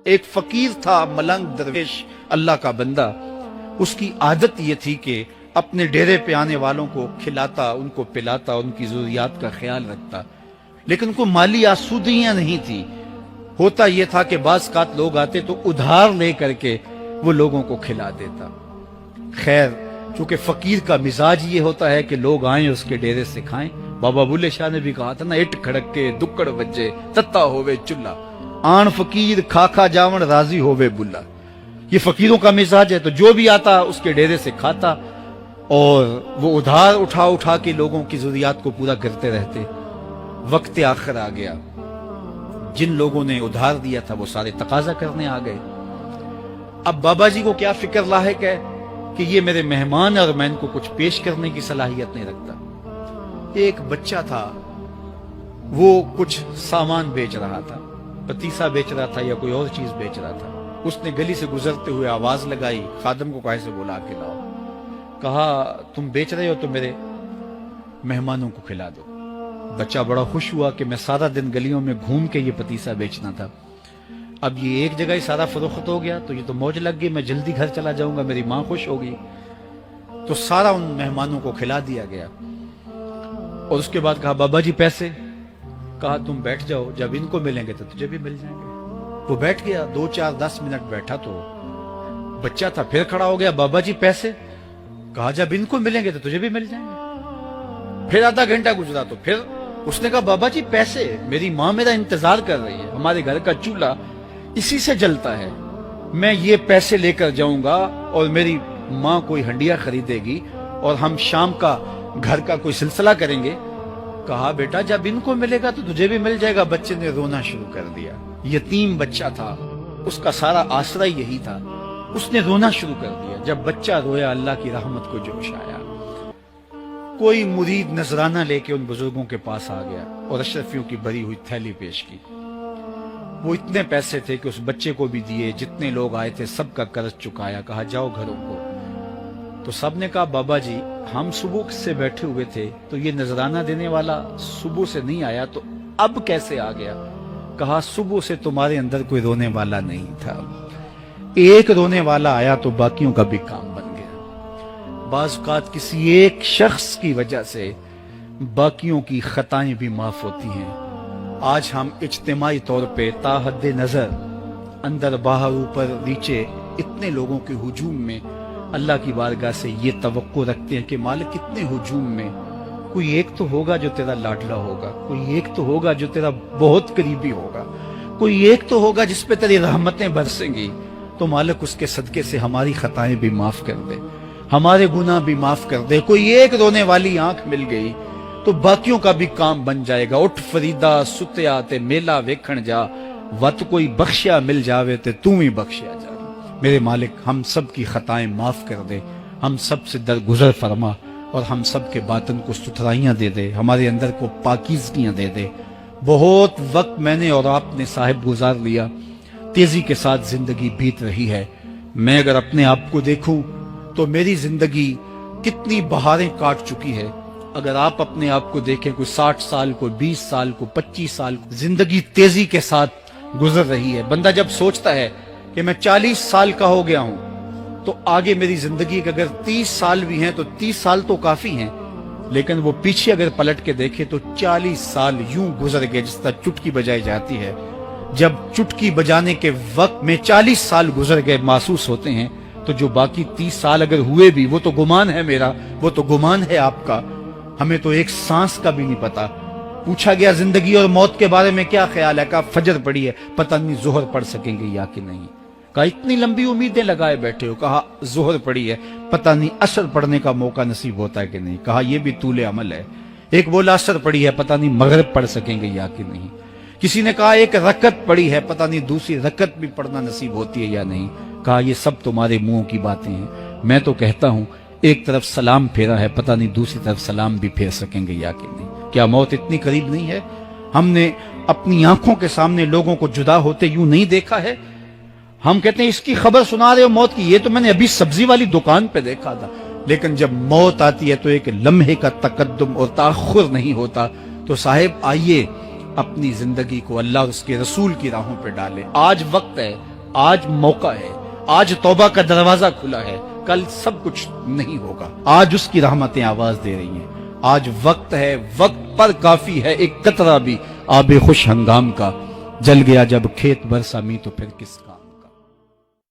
ایک فقیر تھا، ملنگ درویش، اللہ کا بندہ. اس کی عادت یہ تھی کہ اپنے ڈیرے پہ آنے والوں کو کھلاتا، ان کو پلاتا، ان کی ضروریات کا خیال رکھتا، لیکن کوئی مالی آسودگیاں نہیں تھی. ہوتا یہ تھا کہ بعض اوقات لوگ آتے تو ادھار لے کر کے وہ لوگوں کو کھلا دیتا. خیر، چونکہ فقیر کا مزاج یہ ہوتا ہے کہ لوگ آئیں اس کے ڈیرے سے کھائیں. بابا بلے شاہ نے بھی کہا تھا نا، اٹ کھڑک کے دکڑ وجے تتا ہووے چلا، آن فقیر کھا کھا جاون راضی ہووے بلا. یہ فقیروں کا مزاج ہے. تو جو بھی آتا اس کے ڈیرے سے کھاتا، اور وہ ادھار اٹھا اٹھا کے لوگوں کی ضروریات کو پورا کرتے رہتے. وقت آخر آ گیا، جن لوگوں نے ادھار دیا تھا وہ سارے تقاضا کرنے آ گئے. اب بابا جی کو کیا فکر لاحق ہے کہ یہ میرے مہمان اور میں ان کو کچھ پیش کرنے کی صلاحیت نہیں رکھتا. ایک بچہ تھا، وہ کچھ سامان بیچ رہا تھا، پتیسا بیچ رہا تھا یا کوئی اور چیز بیچ رہا تھا. اس نے گلی سے گزرتے ہوئے آواز لگائی، خادم کو کہا سے بلا کے لاؤ. کہا تم بیچ رہے ہو تو میرے مہمانوں کو کھلا دو. بچہ بڑا خوش ہوا کہ میں سارا دن گلیوں میں گھوم کے یہ پتیسا بیچنا تھا، اب یہ ایک جگہ ہی سارا فروخت ہو گیا تو یہ تو موج لگ گئی، میں جلدی گھر چلا جاؤں گا، میری ماں خوش ہوگی. تو سارا ان مہمانوں کو کھلا دیا گیا. اور اس کے بعد کہا بابا جی پیسے. کہا تم بیٹھ جاؤ، جب ان کو ملیں گے تو تجھے بھی مل جائیں گے. وہ بیٹھ گیا، 2 4 10 منٹ بیٹھا تو بچہ تھا، پھر کھڑا ہو گیا، بابا جی پیسے. کہا جب ان کو ملیں گے تو تجھے بھی مل جائیں گے. پھر آدھا گھنٹہ گزرا تو پھر اس نے کہا بابا جی پیسے، میری ماں میرا انتظار کر رہی ہے، ہمارے گھر کا چولہا اسی سے جلتا ہے، میں یہ پیسے لے کر جاؤں گا اور میری ماں کوئی ہنڈیا خریدے گی اور ہم شام کا گھر کا کوئی سلسلہ کریں گے. کہا بیٹا جب ان کو ملے گا تو تجھے بھی مل جائے گا. بچے نے رونا شروع کر دیا. یتیم بچہ تھا، اس کا سارا آسرا یہی تھا. اس نے رونا شروع کر دیا. جب بچہ رویا اللہ کی رحمت کو جوش آیا. کوئی مرید نذرانہ لے کے ان بزرگوں کے پاس آ گیا اور اشرفیوں کی بھری ہوئی تھیلی پیش کی. وہ اتنے پیسے تھے کہ اس بچے کو بھی دیے، جتنے لوگ آئے تھے سب کا قرض چکایا. کہا جاؤ گھروں کو. تو سب نے کہا بابا جی ہم صبح سے بیٹھے ہوئے تھے تو یہ نذرانہ دینے والا صبح سے نہیں آیا تو اب کیسے آ گیا؟ کہا صبح سے تمہارے اندر کوئی رونے والا نہیں تھا، ایک رونے والا آیا تو باقیوں کا بھی کام بن گیا. بعض اوقات کسی ایک شخص کی وجہ سے باقیوں کی خطائیں بھی معاف ہوتی ہیں. آج ہم اجتماعی طور پہ تا حد نظر اندر باہر اوپر نیچے اتنے لوگوں کے ہجوم میں اللہ کی بارگاہ سے یہ توقع رکھتے ہیں کہ مالک اتنے ہجوم میں کوئی ایک تو ہوگا جو تیرا لاڈلا ہوگا، کوئی ایک تو ہوگا جو تیرا بہت قریبی ہوگا، کوئی ایک تو ہوگا جس پہ تیری رحمتیں برسیں گی. تو مالک اس کے صدقے سے ہماری خطائیں بھی معاف کر دے، ہمارے گناہ بھی معاف کر دے. کوئی ایک رونے والی آنکھ مل گئی تو باقیوں کا بھی کام بن جائے گا. اٹھ فریدا ستیا تے میلہ ویکھن جا، وت کوئی بخشیا مل جاوے تے تو ہی بخشیا جا. میرے مالک ہم سب کی خطائیں معاف کر دے، ہم سب سے درگزر فرما اور ہم سب کے باطن کو ستھرائیاں دے دے، ہمارے اندر کو پاکیزگیاں دے دے. بہت وقت میں نے اور آپ نے صاحب گزار لیا، تیزی کے ساتھ زندگی بیت رہی ہے. میں اگر اپنے آپ کو دیکھوں تو میری زندگی کتنی بہاریں کاٹ چکی ہے. اگر آپ اپنے آپ کو دیکھیں، کوئی 60 سال، کوئی 20 سال، کوئی 25 سال، زندگی تیزی کے ساتھ گزر رہی ہے. بندہ جب سوچتا ہے کہ میں 40 سال کا ہو گیا ہوں تو آگے میری زندگی کے اگر 30 سال بھی ہیں تو 30 سال تو کافی ہیں، لیکن وہ پیچھے اگر پلٹ کے دیکھے تو 40 سال یوں گزر گئے جس طرح چٹکی بجائی جاتی ہے. جب چٹکی بجانے کے وقت میں 40 سال گزر گئے محسوس ہوتے ہیں تو جو باقی 30 سال اگر ہوئے بھی وہ تو گمان ہے میرا، وہ تو گمان ہے آپ کا. ہمیں تو ایک سانس کا بھی نہیں پتا. پوچھا گیا زندگی اور موت کے بارے میں کیا خیال ہے؟ کہا فجر پڑی ہے، پتہ نہیں ظہر پڑھ سکیں گے یا کہ نہیں. کہا اتنی لمبی امیدیں لگائے بیٹھے ہو. کہا ظہر پڑی ہے، پتہ نہیں عصر پڑھنے کا موقع نصیب ہوتا ہے کہ نہیں. کہا یہ بھی طول عمل ہے. ایک بولا عصر پڑی ہے، پتہ نہیں مغرب پڑھ سکیں گے یا کہ نہیں. کسی نے کہا ایک رکعت پڑی ہے، پتہ نہیں دوسری رکعت بھی پڑھنا نصیب ہوتی ہے یا نہیں. کہا یہ سب تمہارے منہوں کی باتیں ہیں. میں تو کہتا ہوں ایک طرف سلام پھیرا ہے، پتہ نہیں دوسری طرف سلام بھی پھیر سکیں گے یا کہ نہیں. کیا موت اتنی قریب نہیں ہے؟ ہم نے اپنی آنکھوں کے سامنے لوگوں کو جدا ہوتے یوں نہیں دیکھا ہے. ہم کہتے ہیں اس کی خبر سنا رہے ہو موت کی، یہ تو میں نے ابھی سبزی والی دکان پہ دیکھا تھا. لیکن جب موت آتی ہے تو ایک لمحے کا تقدم اور تاخر نہیں ہوتا. تو صاحب آئیے اپنی زندگی کو اللہ اور اس کے رسول کی راہوں پہ ڈالیں. آج وقت ہے آج موقع ہے، آج توبہ کا دروازہ کھلا ہے، کل سب کچھ نہیں ہوگا۔ آج اس کی رحمتیں آواز دے رہی ہیں، آج وقت ہے، وقت پر کافی ہے ایک قطرہ بھی آب خوش ہنگام کا، جل گیا جب کھیت برسا می تو پھر کس کا۔